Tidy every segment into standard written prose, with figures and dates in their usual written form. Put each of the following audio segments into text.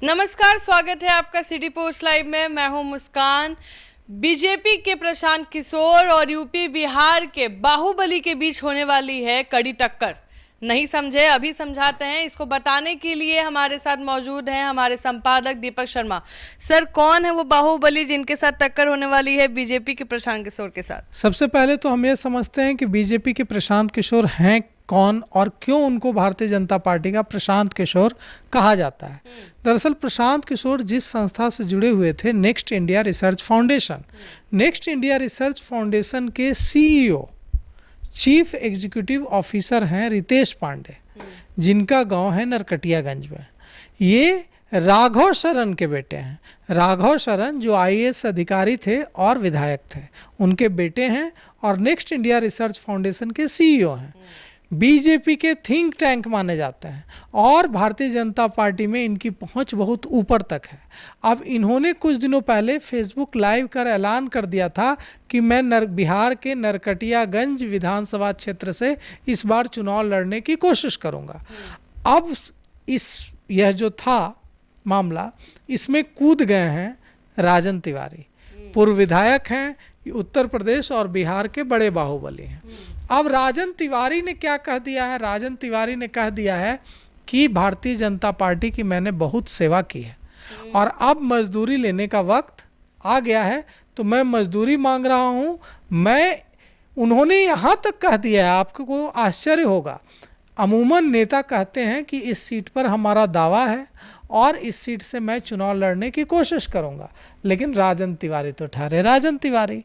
नमस्कार, स्वागत है आपका सिटी पोस्ट लाइव में। मैं हूं मुस्कान। बीजेपी के प्रशांत किशोर और यूपी बिहार के बाहुबली के बीच होने वाली है कड़ी टक्कर। नहीं समझे, अभी समझाते हैं। इसको बताने के लिए हमारे साथ मौजूद हैं हमारे संपादक दीपक शर्मा। सर, कौन है वो बाहुबली जिनके साथ टक्कर होने वाली है बीजेपी के प्रशांत किशोर के साथ? सबसे पहले तो हम ये समझते हैं कि बीजेपी के प्रशांत किशोर हैं कौन और क्यों उनको भारतीय जनता पार्टी का प्रशांत किशोर कहा जाता है। दरअसल प्रशांत किशोर जिस संस्था से जुड़े हुए थे, next India research foundation, next India research foundation के सीईओ, चीफ एग्जीक्यूटिव ऑफिसर हैं रितेश पांडे, जिनका गांव है नरकटियागंज में। ये राघव शरण के बेटे हैं। राघव शरण जो आईएएस अधिकारी थे और विधायक थे, उनके बेटे हैं और नेक्स्ट इंडिया रिसर्च फाउंडेशन के सीईओ हैं। बीजेपी के थिंक टैंक माने जाते हैं और भारतीय जनता पार्टी में इनकी पहुंच बहुत ऊपर तक है। अब इन्होंने कुछ दिनों पहले फेसबुक लाइव कर ऐलान कर दिया था कि मैं बिहार के नरकटियागंज विधानसभा क्षेत्र से इस बार चुनाव लड़ने की कोशिश करूंगा। अब यह जो था मामला, इसमें कूद गए हैं राजन तिवारी। पूर्व विधायक हैं, उत्तर प्रदेश और बिहार के बड़े बाहुबली हैं। अब राजन तिवारी ने क्या कह दिया है? राजन तिवारी ने कह दिया है कि भारतीय जनता पार्टी की मैंने बहुत सेवा की है और अब मजदूरी लेने का वक्त आ गया है, तो मैं मजदूरी मांग रहा हूँ। उन्होंने यहाँ तक कह दिया है, आपको आश्चर्य होगा, अमूमन नेता कहते हैं कि इस सीट पर हमारा दावा है और इस सीट से मैं चुनाव लड़ने की कोशिश करूंगा, लेकिन राजन तिवारी तो ठहरे राजन तिवारी,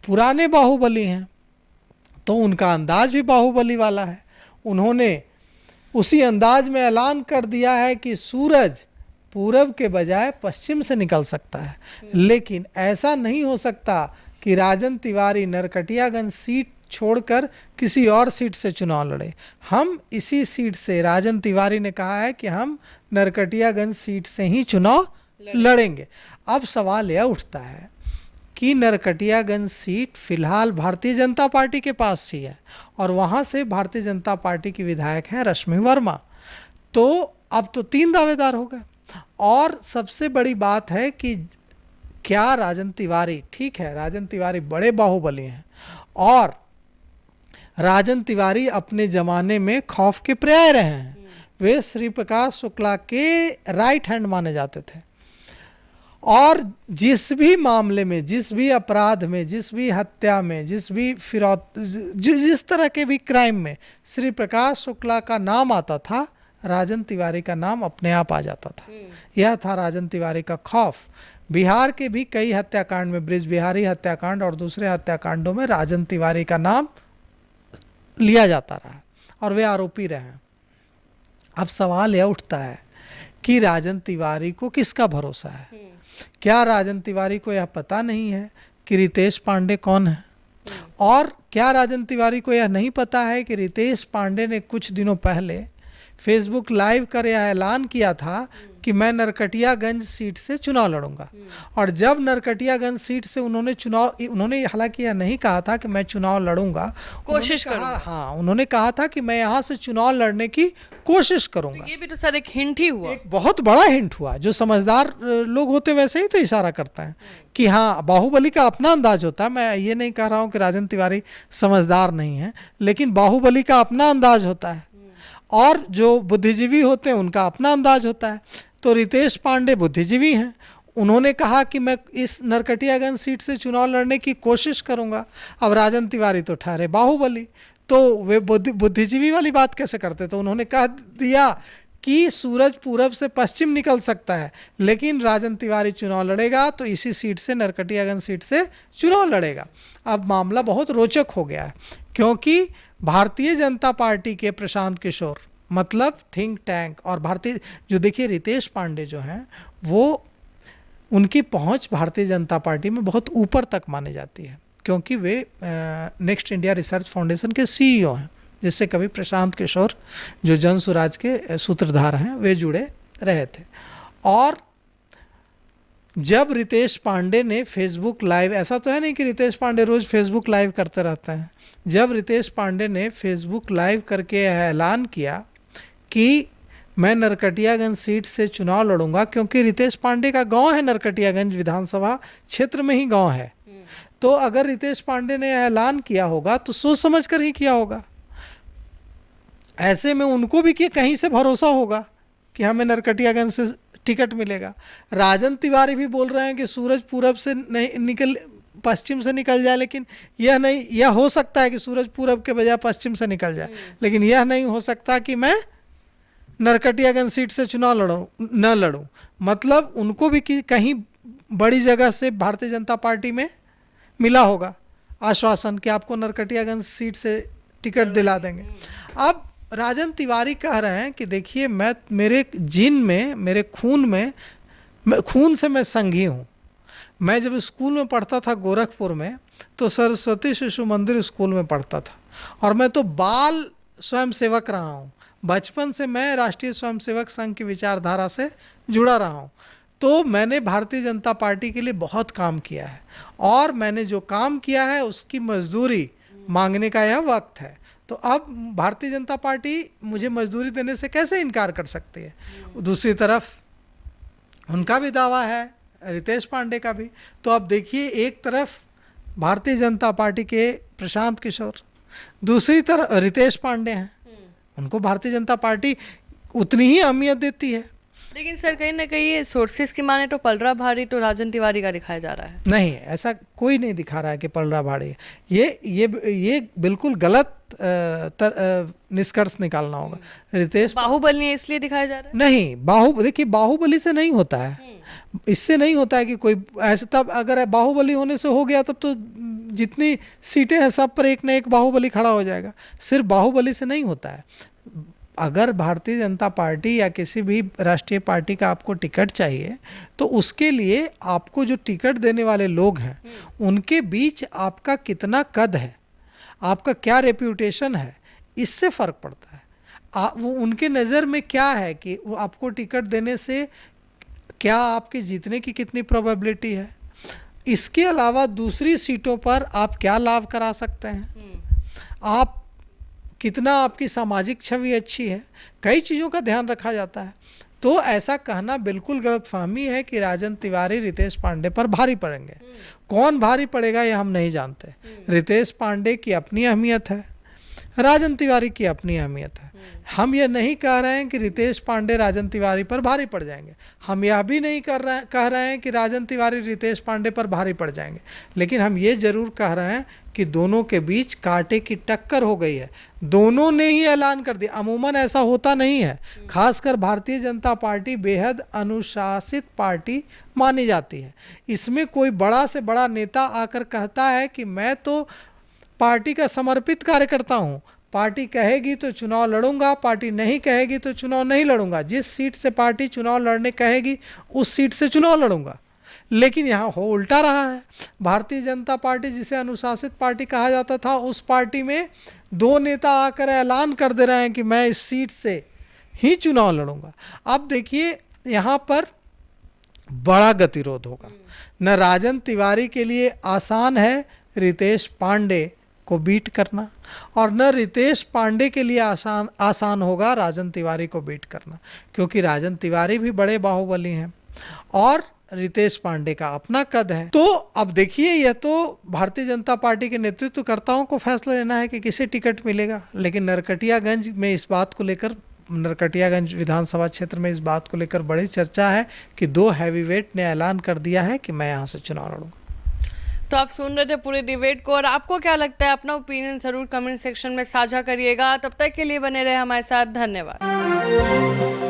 पुराने बाहुबली हैं, तो उनका अंदाज भी बाहुबली वाला है। उन्होंने उसी अंदाज में ऐलान कर दिया है कि सूरज पूरब के बजाय पश्चिम से निकल सकता है, लेकिन ऐसा नहीं हो सकता कि राजन तिवारी नरकटियागंज सीट छोड़कर किसी और सीट से चुनाव लड़े। हम इसी सीट से, राजन तिवारी ने कहा है कि हम नरकटियागंज सीट से ही चुनाव लड़ेंगे। अब सवाल यह उठता है कि नरकटियागंज सीट फिलहाल भारतीय जनता पार्टी के पास ही है और वहाँ से भारतीय जनता पार्टी की विधायक हैं रश्मि वर्मा। तो अब तो 3 दावेदार हो गए। और सबसे बड़ी बात है कि क्या राजन तिवारी, ठीक है राजन तिवारी बड़े बाहुबली हैं और राजन तिवारी अपने ज़माने में खौफ के पर्याय रहे हैं। वे श्री प्रकाश शुक्ला के राइट हैंड माने जाते थे और जिस भी मामले में, जिस भी अपराध में, जिस भी हत्या में, जिस तरह के भी क्राइम में श्री प्रकाश शुक्ला का नाम आता था, राजन तिवारी का नाम अपने आप आ जाता था। यह था राजन तिवारी का खौफ। बिहार के भी कई हत्याकांड में, ब्रिज बिहारी हत्याकांड और दूसरे हत्याकांडों में राजन तिवारी का नाम लिया जाता रहा और वे आरोपी रहे। अब सवाल यह उठता है कि राजन तिवारी को किसका भरोसा है? क्या राजन तिवारी को यह पता नहीं है कि रितेश पांडे कौन है? और क्या राजन तिवारी को यह नहीं पता है कि रितेश पांडे ने कुछ दिनों पहले फेसबुक लाइव कर यह ऐलान किया था कि मैं नरकटियागंज सीट से चुनाव लड़ूंगा? और जब नरकटियागंज सीट से उन्होंने हालांकि यह नहीं कहा था कि मैं चुनाव लड़ूंगा, कोशिश करूंगा। हाँ, उन्होंने कहा था कि मैं यहाँ से चुनाव लड़ने की कोशिश करूंगा। तो ये भी तो सर एक हिंट ही हुआ, एक बहुत बड़ा हिंट हुआ। जो समझदार लोग होते वैसे ही तो इशारा करते हैं कि हाँ, बाहुबली का अपना अंदाज होता है। मैं ये नहीं कह रहा हूँ कि राजन तिवारी समझदार नहीं है, लेकिन बाहुबली का अपना अंदाज होता है और जो बुद्धिजीवी होते हैं उनका अपना अंदाज होता है। तो रितेश पांडे बुद्धिजीवी हैं, उन्होंने कहा कि मैं इस नरकटियागंज सीट से चुनाव लड़ने की कोशिश करूंगा। अब राजन तिवारी तो ठहरे बाहुबली, तो वे बुद्धिजीवी वाली बात कैसे करते? तो उन्होंने कह दिया कि सूरज पूरब से पश्चिम निकल सकता है, लेकिन राजन तिवारी चुनाव लड़ेगा तो इसी सीट से, नरकटियागंज सीट से चुनाव लड़ेगा। अब मामला बहुत रोचक हो गया है, क्योंकि भारतीय जनता पार्टी के प्रशांत किशोर, मतलब थिंक टैंक, और भारतीय जो देखिए रितेश पांडे जो हैं, वो उनकी पहुंच भारतीय जनता पार्टी में बहुत ऊपर तक मानी जाती है, क्योंकि वे नेक्स्ट इंडिया रिसर्च फाउंडेशन के सीईओ हैं, जिससे कभी प्रशांत किशोर जो जन स्वराज के सूत्रधार हैं वे जुड़े रहे थे। और जब रितेश पांडे ने फेसबुक लाइव, ऐसा तो है नहीं कि रितेश पांडे रोज़ फेसबुक लाइव करते रहते हैं, जब रितेश पांडे ने फेसबुक लाइव करके ऐलान किया कि मैं नरकटियागंज सीट से चुनाव लड़ूंगा, क्योंकि रितेश पांडे का गांव है नरकटियागंज विधानसभा क्षेत्र में ही गांव है। तो अगर रितेश पांडे ने ऐलान किया होगा तो सोच समझ कर ही किया होगा। ऐसे में उनको भी कि कहीं से भरोसा होगा कि हमें नरकटियागंज से टिकट मिलेगा। राजन तिवारी भी बोल रहे हैं कि सूरज पूरब से नहीं पश्चिम से निकल जाए, लेकिन यह नहीं, यह हो सकता है कि सूरज पूरब के बजाय पश्चिम से निकल जाए, लेकिन यह नहीं हो सकता कि मैं नरकटियागंज सीट से चुनाव लड़ूं। मतलब उनको भी कि कहीं बड़ी जगह से भारतीय जनता पार्टी में मिला होगा आश्वासन कि आपको नरकटियागंज सीट से टिकट दिला देंगे। अब राजन तिवारी कह रहे हैं कि देखिए, मैं मेरे जीन में, मेरे खून से मैं संघी हूँ। मैं जब स्कूल में पढ़ता था गोरखपुर में, तो सरस्वती शिशु मंदिर स्कूल में पढ़ता था, और मैं तो बाल स्वयंसेवक रहा हूँ। बचपन से मैं राष्ट्रीय स्वयंसेवक संघ की विचारधारा से जुड़ा रहा हूँ। तो मैंने भारतीय जनता पार्टी के लिए बहुत काम किया है, और मैंने जो काम किया है उसकी मजदूरी मांगने का यह वक्त है। तो अब भारतीय जनता पार्टी मुझे मजदूरी देने से कैसे इनकार कर सकती है? दूसरी तरफ उनका भी दावा है, रितेश पांडे का भी। तो अब देखिए, एक तरफ भारतीय जनता पार्टी के प्रशांत किशोर, दूसरी तरफ रितेश पांडे हैं। उनको भारतीय जनता पार्टी उतनी ही अहमियत देती है। लेकिन सर, कहीं ना कहीं सोर्सेस की माने तो पलरा भारी तो राजन तिवारी का दिखाया जा रहा है। नहीं, ऐसा कोई नहीं दिखा रहा है कि पलरा भारी है। ये बिल्कुल गलत निष्कर्ष निकालना होगा। रितेश बाहुबली है इसलिए दिखाया जा रहा है? नहीं, देखिए, बाहुबली से नहीं होता है। इससे नहीं होता है कि कोई ऐसे, तब अगर बाहुबली होने से हो गया तब तो जितनी सीटें हैं सब पर एक न एक बाहुबली खड़ा हो जाएगा। सिर्फ बाहुबली से नहीं होता है। अगर भारतीय जनता पार्टी या किसी भी राष्ट्रीय पार्टी का आपको टिकट चाहिए, तो उसके लिए आपको जो टिकट देने वाले लोग हैं उनके बीच आपका कितना कद है, आपका क्या रेप्यूटेशन है, इससे फ़र्क पड़ता है। वो उनके नज़र में क्या है कि वो आपको टिकट देने से क्या आपके जीतने की कितनी प्रोबेबिलिटी है। इसके अलावा दूसरी सीटों पर आप क्या लाभ करा सकते हैं, आप कितना, आपकी सामाजिक छवि अच्छी है, कई चीज़ों का ध्यान रखा जाता है। तो ऐसा कहना बिल्कुल गलतफहमी है कि राजन तिवारी रितेश पांडे पर भारी पड़ेंगे। कौन भारी पड़ेगा ये हम नहीं जानते। रितेश पांडे की अपनी अहमियत है, राजन तिवारी की अपनी अहमियत है। हम ये नहीं कह रहे हैं कि रितेश पांडे राजन तिवारी पर भारी पड़ जाएंगे, हम यह भी नहीं कह रहे हैं कि राजन तिवारी रितेश पांडे पर भारी पड़ जाएंगे, लेकिन हम ये जरूर कह रहे हैं कि दोनों के बीच कांटे की टक्कर हो गई है। दोनों ने ही ऐलान कर दिया। अमूमन ऐसा होता नहीं है, खासकर भारतीय जनता पार्टी बेहद अनुशासित पार्टी मानी जाती है। इसमें कोई बड़ा से बड़ा नेता आकर कहता है कि मैं तो पार्टी का समर्पित कार्यकर्ता हूँ, पार्टी कहेगी तो चुनाव लड़ूंगा, पार्टी नहीं कहेगी तो चुनाव नहीं लड़ूंगा, जिस सीट से पार्टी चुनाव लड़ने कहेगी उस सीट से चुनाव लड़ूंगा। लेकिन यहाँ हो उल्टा रहा है। भारतीय जनता पार्टी, जिसे अनुशासित पार्टी कहा जाता था, उस पार्टी में दो नेता आकर ऐलान कर दे रहे हैं कि मैं इस सीट से ही चुनाव लड़ूंगा। अब देखिए, यहाँ पर बड़ा गतिरोध होगा। न राजन तिवारी के लिए आसान है रितेश पांडे को बीट करना, और न रितेश पांडे के लिए आसान होगा राजन तिवारी को बीट करना, क्योंकि राजन तिवारी भी बड़े बाहुबली हैं और रितेश पांडे का अपना कद है। तो अब देखिए, यह तो भारतीय जनता पार्टी के नेतृत्वकर्ताओं को फैसला लेना है कि किसे टिकट मिलेगा। लेकिन नरकटियागंज में इस बात को लेकर, नरकटियागंज विधानसभा क्षेत्र में इस बात को लेकर बड़ी चर्चा है कि दो हैवीवेट ने ऐलान कर दिया है कि मैं यहाँ से चुनाव लड़ूंगा। तो आप सुन रहे थे पूरे डिबेट को, और आपको क्या लगता है, अपना ओपिनियन जरूर कमेंट सेक्शन में साझा करिएगा। तब तक के लिए बने रहे हमारे साथ। धन्यवाद।